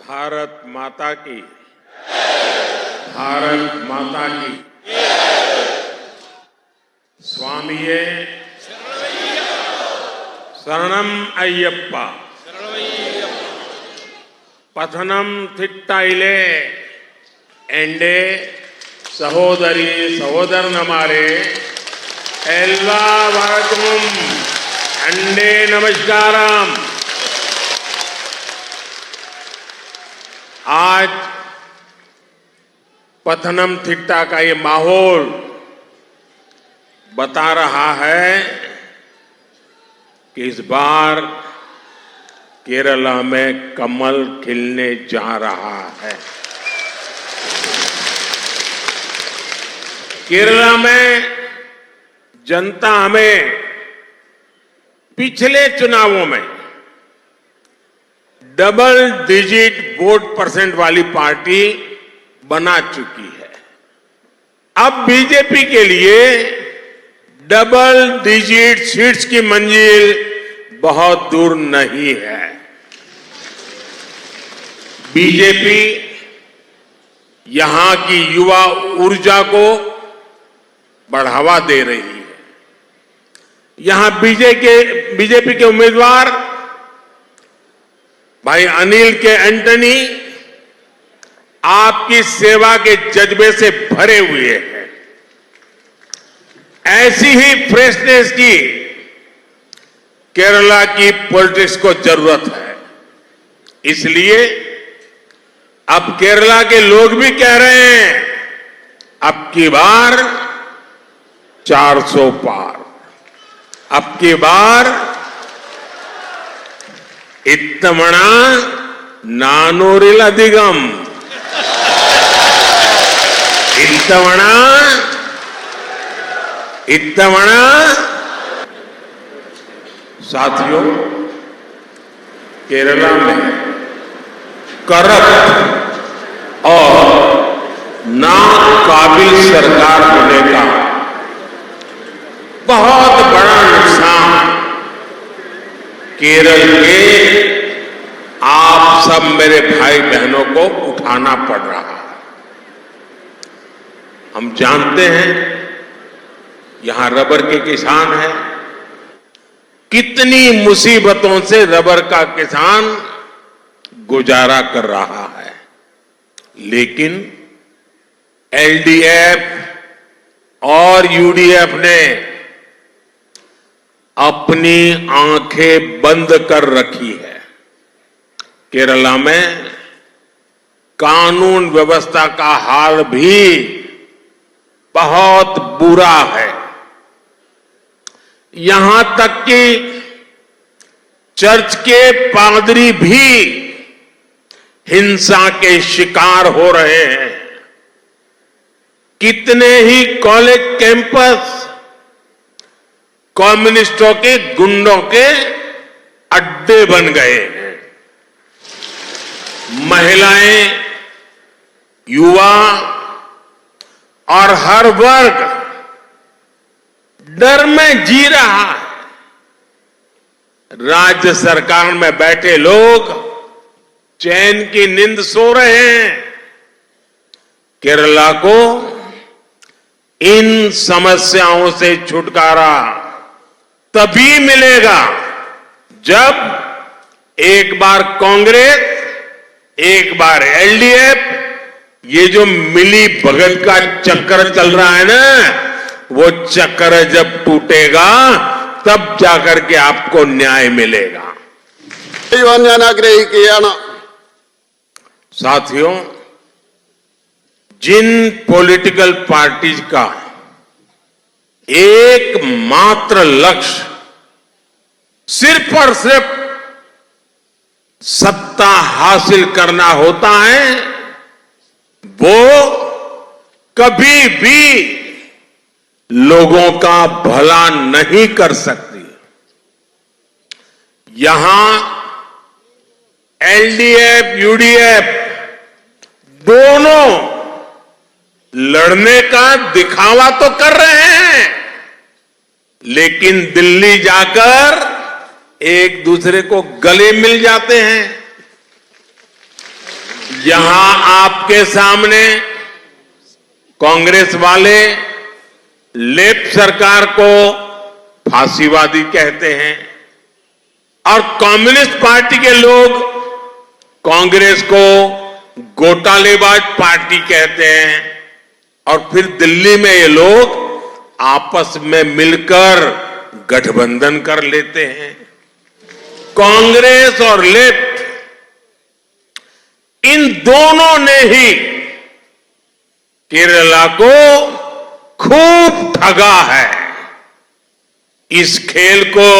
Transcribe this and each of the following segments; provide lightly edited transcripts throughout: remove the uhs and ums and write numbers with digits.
भारत माता की, भारत माता की। स्वामिये शरणम अय्यप्पा, पथनम थिट्टा इले एंडे सहोदरी सहोदरनमारे एल्वा वरकम अंडे नमस्कारम। आज पथनम थिट्टा का ये माहौल बता रहा है कि इस बार केरला में कमल खिलने जा रहा है। केरला में जनता हमें पिछले चुनावों में डबल डिजिट वोट परसेंट वाली पार्टी बना चुकी है। अब बीजेपी के लिए डबल डिजिट सीट्स की मंजिल बहुत दूर नहीं है। बीजेपी यहां की युवा ऊर्जा को बढ़ावा दे रही है। यहां बीजेपी के उम्मीदवार भाई अनिल के एंटनी आपकी सेवा के जज्बे से भरे हुए हैं। ऐसी ही फ्रेशनेस की केरला की पॉलिटिक्स को जरूरत है। इसलिए अब केरला के लोग भी कह रहे हैं अब की बार 400 पार, अब की बार इत्तमणा नानूरिल अधिगम, इत्तमणा। साथियों, केरला में करप्ट और नाकाबिल सरकार होने का बहुत बड़ा नुकसान केरल के आप सब मेरे भाई बहनों को उठाना पड़ रहा है। हम जानते हैं यहां रबर के किसान हैं, कितनी मुसीबतों से रबर का किसान गुजारा कर रहा है। लेकिन एलडीएफ और यूडीएफ ने अपनी आंखें बंद कर रखी है। केरला में कानून व्यवस्था का हाल भी बहुत बुरा है। यहां तक कि चर्च के पादरी भी हिंसा के शिकार हो रहे हैं। कितने ही कॉलेज कैंपस कम्युनिस्टों के गुंडों के अड्डे बन गए हैं। महिलाएं, युवा और हर वर्ग डर में जी रहा है। राज्य सरकार में बैठे लोग चैन की नींद सो रहे हैं। केरला को इन समस्याओं से छुटकारा तभी मिलेगा जब एक बार कांग्रेस, एक बार एलडीएफ, ये जो मिली भगत का चक्कर चल रहा है ना, वो चक्कर जब टूटेगा तब जाकर के आपको न्याय मिलेगा। साथियों, जिन पॉलिटिकल पार्टीज का एकमात्र लक्ष्य सिर्फ और सिर्फ सत्ता हासिल करना होता है, वो कभी भी लोगों का भला नहीं कर सकती। यहां एलडीएफ, यूडीएफ दोनों लड़ने का दिखावा तो कर रहे हैं, लेकिन दिल्ली जाकर एक दूसरे को गले मिल जाते हैं। यहां आपके सामने कांग्रेस वाले लेफ्ट सरकार को फांसीवादी कहते हैं और कम्युनिस्ट पार्टी के लोग कांग्रेस को घोटालेबाज पार्टी कहते हैं और फिर दिल्ली में ये लोग आपस में मिलकर गठबंधन कर लेते हैं। कांग्रेस और लेफ्ट इन दोनों ने ही केरला को खूब ठगा है। इस खेल को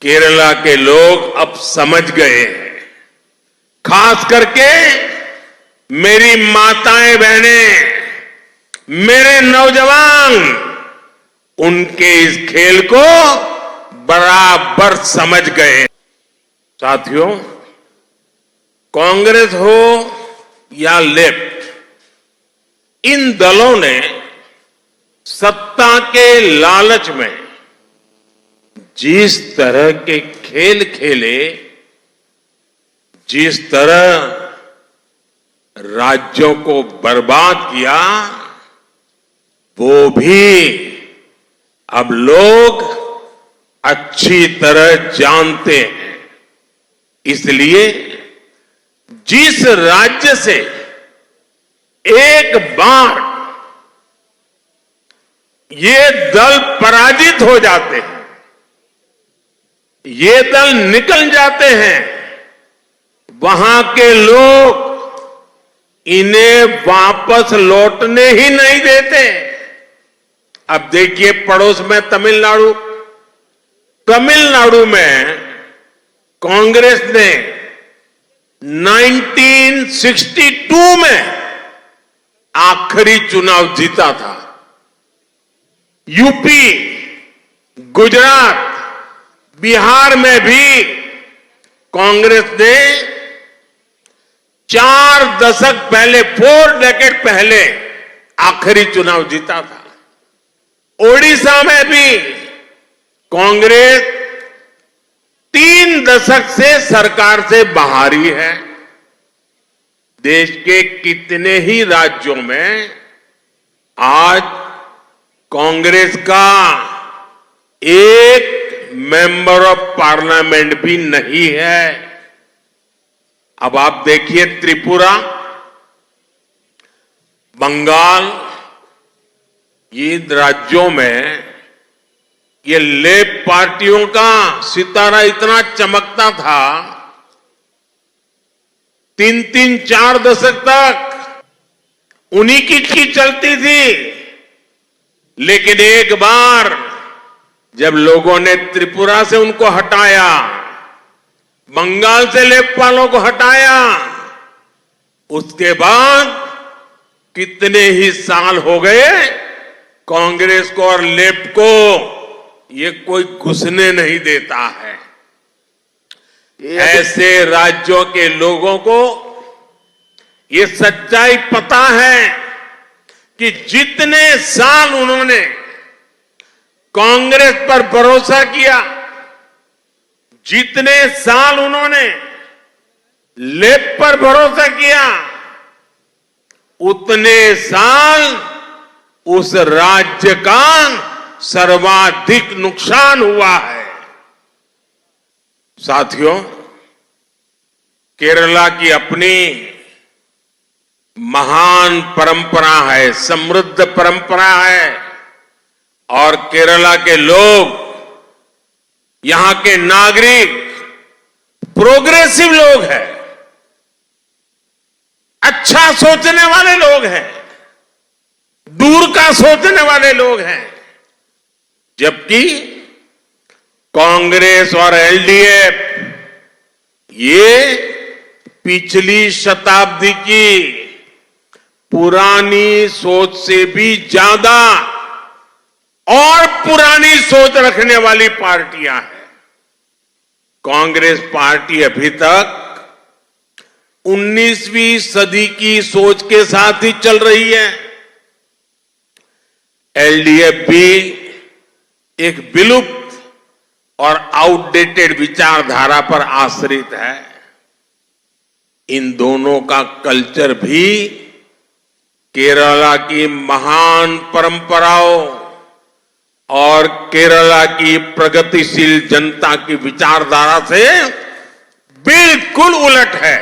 केरला के लोग अब समझ गए हैं। खास करके मेरी माताएं बहनें, मेरे नौजवान उनके इस खेल को बराबर समझ गए। साथियों, कांग्रेस हो या लेफ्ट, इन दलों ने सत्ता के लालच में जिस तरह के खेल खेले, जिस तरह राज्यों को बर्बाद किया, वो भी अब लोग अच्छी तरह जानते हैं। इसलिए जिस राज्य से एक बार ये दल पराजित हो जाते हैं, ये दल निकल जाते हैं, वहां के लोग इन्हें वापस लौटने ही नहीं देते। अब देखिए पड़ोस में तमिलनाडु में कांग्रेस ने 1962 में आखिरी चुनाव जीता था। यूपी, गुजरात, बिहार में भी कांग्रेस ने 4 दशक पहले, 4 डेकेड पहले आखिरी चुनाव जीता था। ओडिशा में भी कांग्रेस 3 दशक से सरकार से बाहर ही है। देश के कितने ही राज्यों में आज कांग्रेस का एक मेंबर ऑफ पार्लियामेंट भी नहीं है। अब आप देखिए त्रिपुरा, बंगाल, ये राज्यों में ये लेफ्ट पार्टियों का सितारा इतना चमकता था, 3-3, 4 दशक तक उन्हीं की चलती थी। लेकिन एक बार जब लोगों ने त्रिपुरा से उनको हटाया, बंगाल से लेफ्ट वालों को हटाया, उसके बाद कितने ही साल हो गए कांग्रेस को और लेफ्ट को ये कोई घुसने नहीं देता है। ऐसे राज्यों के लोगों को ये सच्चाई पता है कि जितने साल उन्होंने कांग्रेस पर भरोसा किया, जितने साल उन्होंने लेफ्ट पर भरोसा किया, उतने साल उस राज्य का सर्वाधिक नुकसान हुआ है। साथियों, केरला की अपनी महान परंपरा है, समृद्ध परंपरा है और केरला के लोग, यहां के नागरिक प्रोग्रेसिव लोग हैं, अच्छा सोचने वाले लोग हैं, दूर का सोचने वाले लोग हैं। जबकि कांग्रेस और एलडीएफ ये पिछली शताब्दी की पुरानी सोच से भी ज्यादा और पुरानी सोच रखने वाली पार्टियां हैं। कांग्रेस पार्टी अभी तक 19वीं सदी की सोच के साथ ही चल रही है। एलडीएफ भी एक विलुप्त और आउटडेटेड विचारधारा पर आश्रित है। इन दोनों का कल्चर भी केरला की महान परंपराओं और केरला की प्रगतिशील जनता की विचारधारा से बिल्कुल उलट है।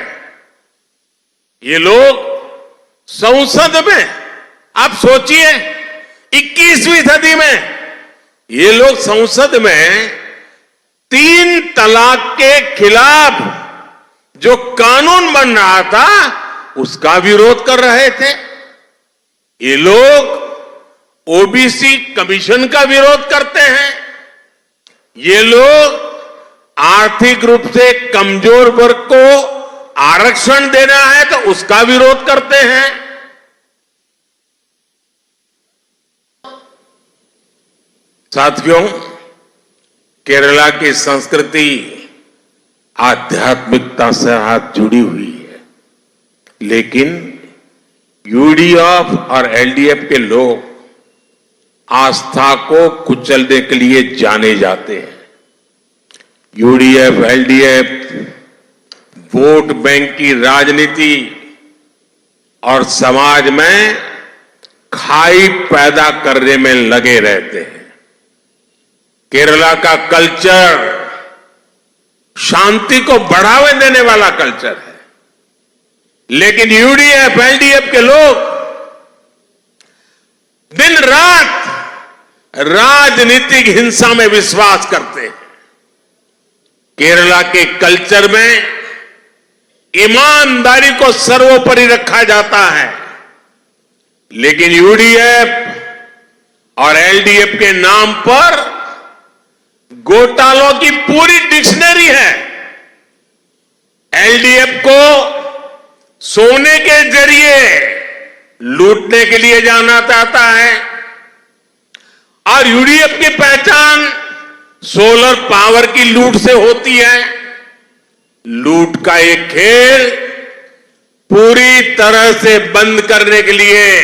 ये लोग संसद में, आप सोचिए 21वीं सदी में ये लोग संसद में 3 तलाक के खिलाफ जो कानून बन रहा था उसका विरोध कर रहे थे। ये लोग ओबीसी कमीशन का विरोध करते हैं। ये लोग आर्थिक रूप से कमजोर वर्ग को आरक्षण देना है तो उसका विरोध करते हैं। साथियों, केरला की संस्कृति आध्यात्मिकता से हाथ जुड़ी हुई है, लेकिन यूडीएफ और एलडीएफ के लोग आस्था को कुचलने के लिए जाने जाते हैं। यूडीएफ, एलडीएफ वोट बैंक की राजनीति और समाज में खाई पैदा करने में लगे रहते हैं। केरला का कल्चर शांति को बढ़ावा देने वाला कल्चर है, लेकिन यूडीएफ, एलडीएफ के लोग दिन रात राजनीतिक हिंसा में विश्वास करते हैं। केरला के कल्चर में ईमानदारी को सर्वोपरि रखा जाता है, लेकिन यूडीएफ और एलडीएफ के नाम पर घोटालों की पूरी डिक्शनरी है। एलडीएफ को सोने के जरिए लूटने के लिए जाना चाहता है और यूडीएफ की पहचान सोलर पावर की लूट से होती है। लूट का एक खेल पूरी तरह से बंद करने के लिए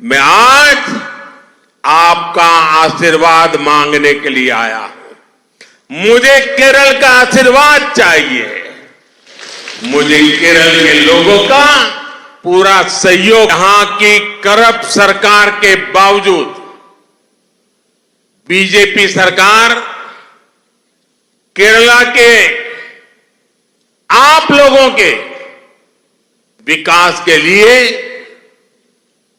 मैं आज आपका आशीर्वाद मांगने के लिए आया हूं। मुझे केरल का आशीर्वाद चाहिए, मुझे केरल के लोगों का पूरा सहयोग। यहां की करप्ट सरकार के बावजूद बीजेपी सरकार केरला के आप लोगों के विकास के लिए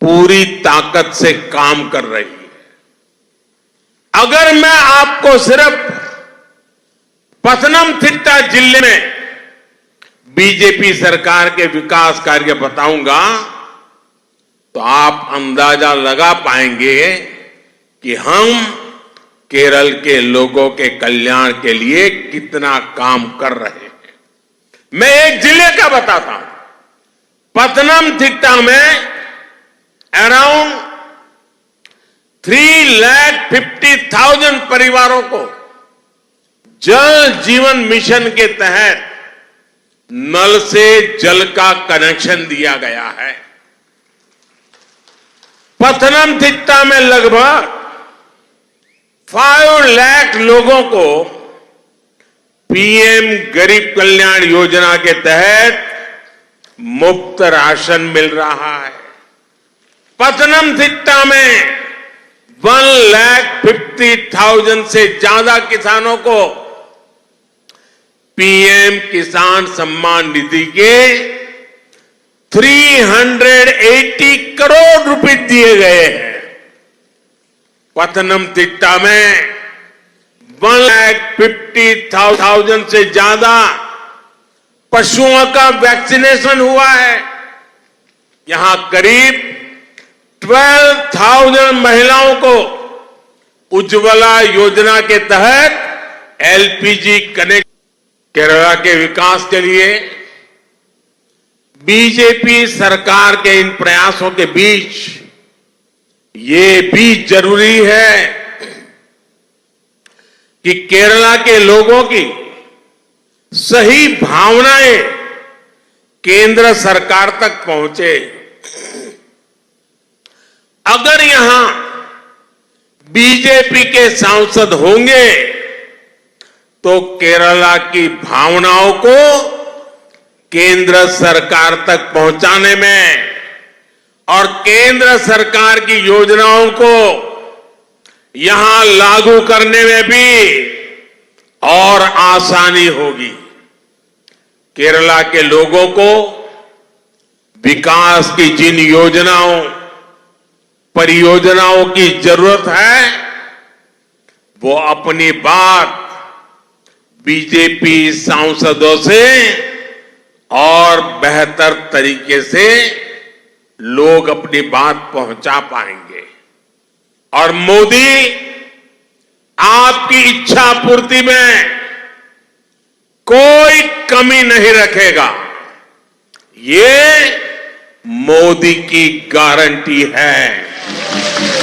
पूरी ताकत से काम कर रही है। अगर मैं आपको सिर्फ पथनमथिट्टा जिले में बीजेपी सरकार के विकास कार्य बताऊंगा तो आप अंदाजा लगा पाएंगे कि हम केरल के लोगों के कल्याण के लिए कितना काम कर रहे हैं। मैं एक जिले का बताता हूं। पथनमथिट्टा में अराउंड 3,50,000 परिवारों को जल जीवन मिशन के तहत नल से जल का कनेक्शन दिया गया है। पथनमथिट्टा में लगभग 5 लाख लोगों को पीएम गरीब कल्याण योजना के तहत मुफ्त राशन मिल रहा है। पथनमथिट्टा में 1,50,000 से ज्यादा किसानों को पीएम किसान सम्मान निधि के 380 करोड़ रुपए दिए गए हैं। पथनमथिट्टा में 1,50,000 से ज्यादा पशुओं का वैक्सीनेशन हुआ है। यहां करीब 12,000 महिलाओं को उज्ज्वला योजना के तहत एलपीजी कनेक्ट। केरला के विकास के लिए बीजेपी सरकार के इन प्रयासों के बीच ये भी जरूरी है कि केरला के लोगों की सही भावनाएं केंद्र सरकार तक पहुंचे। अगर यहां बीजेपी के सांसद होंगे तो केरला की भावनाओं को केंद्र सरकार तक पहुंचाने में और केंद्र सरकार की योजनाओं को यहां लागू करने में भी और आसानी होगी। केरला के लोगों को विकास की जिन योजनाओं, परियोजनाओं की जरूरत है, वो अपनी बात बीजेपी सांसदों से और बेहतर तरीके से लोग अपनी बात पहुंचा पाएंगे। और मोदी आपकी इच्छा पूर्ति में कोई कमी नहीं रखेगा, ये मोदी की गारंटी है।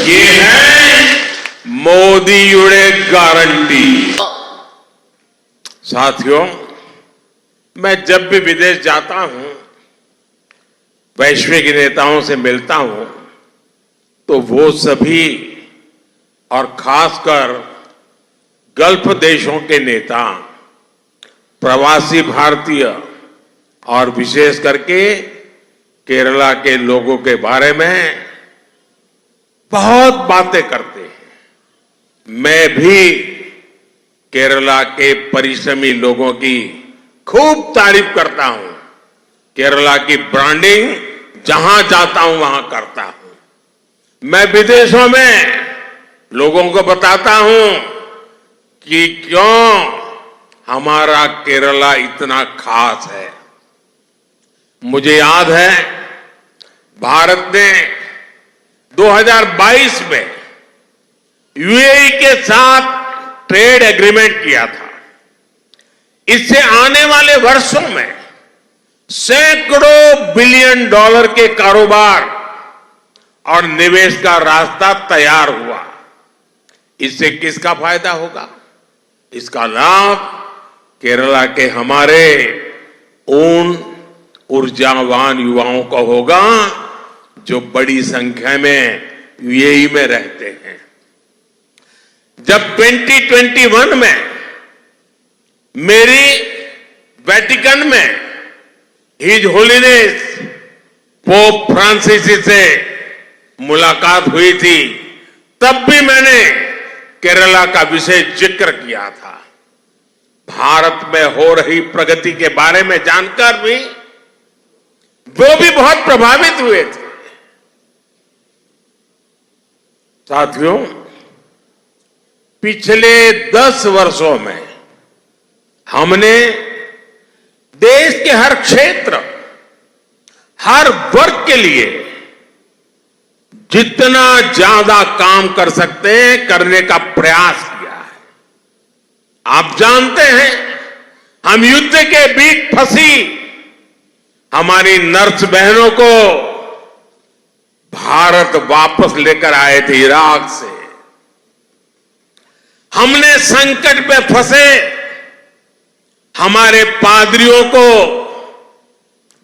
ये है मोदी युड़े गारंटी। साथियों, मैं जब भी विदेश जाता हूं, वैश्विक नेताओं से मिलता हूं, तो वो सभी और खासकर गल्फ देशों के नेता, प्रवासी भारतीय और विशेष करके केरला के लोगों के बारे में बहुत बातें करते हैं। मैं भी केरला के परिश्रमी लोगों की खूब तारीफ करता हूं। केरला की ब्रांडिंग जहां जाता हूं वहां करता हूं। मैं विदेशों में लोगों को बताता हूं कि क्यों हमारा केरला इतना खास है। मुझे याद है, भारत ने 2022 में यूएई के साथ ट्रेड एग्रीमेंट किया था। इससे आने वाले वर्षों में सैकड़ों बिलियन डॉलर के कारोबार और निवेश का रास्ता तैयार हुआ। इससे किसका फायदा होगा? इसका लाभ केरला के हमारे उन ऊर्जावान युवाओं को होगा जो बड़ी संख्या में यूएई में रहते हैं। जब 2021 में मेरी वेटिकन में हिज होलीनेस पोप फ्रांसिस से मुलाकात हुई थी, तब भी मैंने केरला का विशेष जिक्र किया था। भारत में हो रही प्रगति के बारे में जानकर भी वो भी बहुत प्रभावित हुए थे। साथियों, पिछले 10 वर्षों में हमने देश के हर क्षेत्र, हर वर्ग के लिए जितना ज्यादा काम कर सकते हैं करने का प्रयास किया है। आप जानते हैं, हम युद्ध के बीच फंसी हमारी नर्स बहनों को भारत वापस लेकर आए थे इराक से। हमने संकट में फंसे हमारे पादरियों को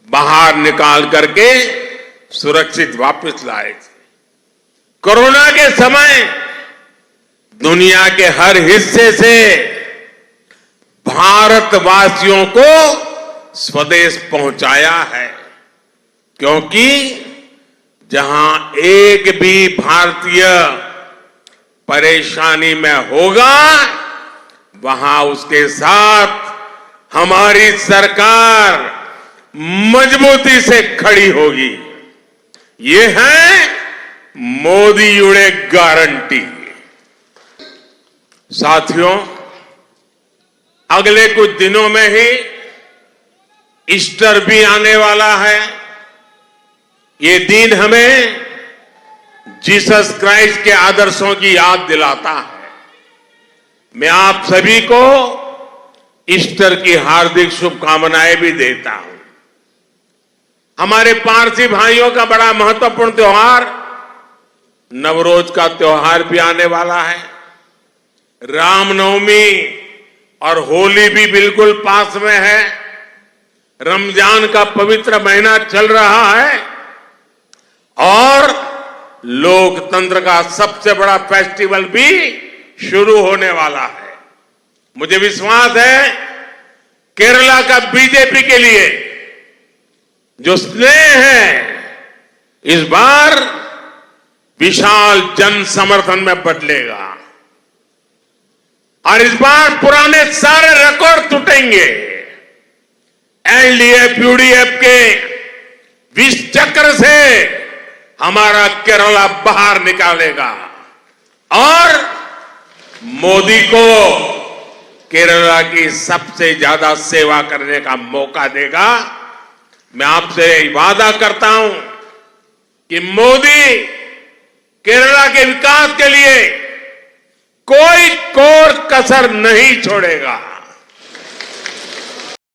बाहर निकाल करके सुरक्षित वापस लाए थे। कोरोना के समय दुनिया के हर हिस्से से भारतवासियों को स्वदेश पहुंचाया है, क्योंकि जहां एक भी भारतीय परेशानी में होगा, वहां उसके साथ हमारी सरकार मजबूती से खड़ी होगी। ये है मोदी युड़े गारंटी। साथियों, अगले कुछ दिनों में ही ईस्टर भी आने वाला है। ये दिन हमें जीसस क्राइस्ट के आदर्शों की याद दिलाता है। मैं आप सभी को ईस्टर की हार्दिक शुभकामनाएं भी देता हूं। हमारे पारसी भाइयों का बड़ा महत्वपूर्ण त्योहार नवरोज का त्योहार भी आने वाला है। रामनवमी और होली भी बिल्कुल पास में है। रमजान का पवित्र महीना चल रहा है और लोकतंत्र का सबसे बड़ा फेस्टिवल भी शुरू होने वाला है। मुझे विश्वास है केरला का बीजेपी के लिए जो स्नेह है इस बार विशाल जन समर्थन में बदलेगा और इस बार पुराने सारे रिकॉर्ड टूटेंगे। एलडीएफ यूडीएफ के विष चक्र से हमारा केरला बाहर निकालेगा और मोदी को केरला की सबसे ज्यादा सेवा करने का मौका देगा। मैं आपसे वादा करता हूं कि मोदी केरला के विकास के लिए कोई कोर कसर नहीं छोड़ेगा।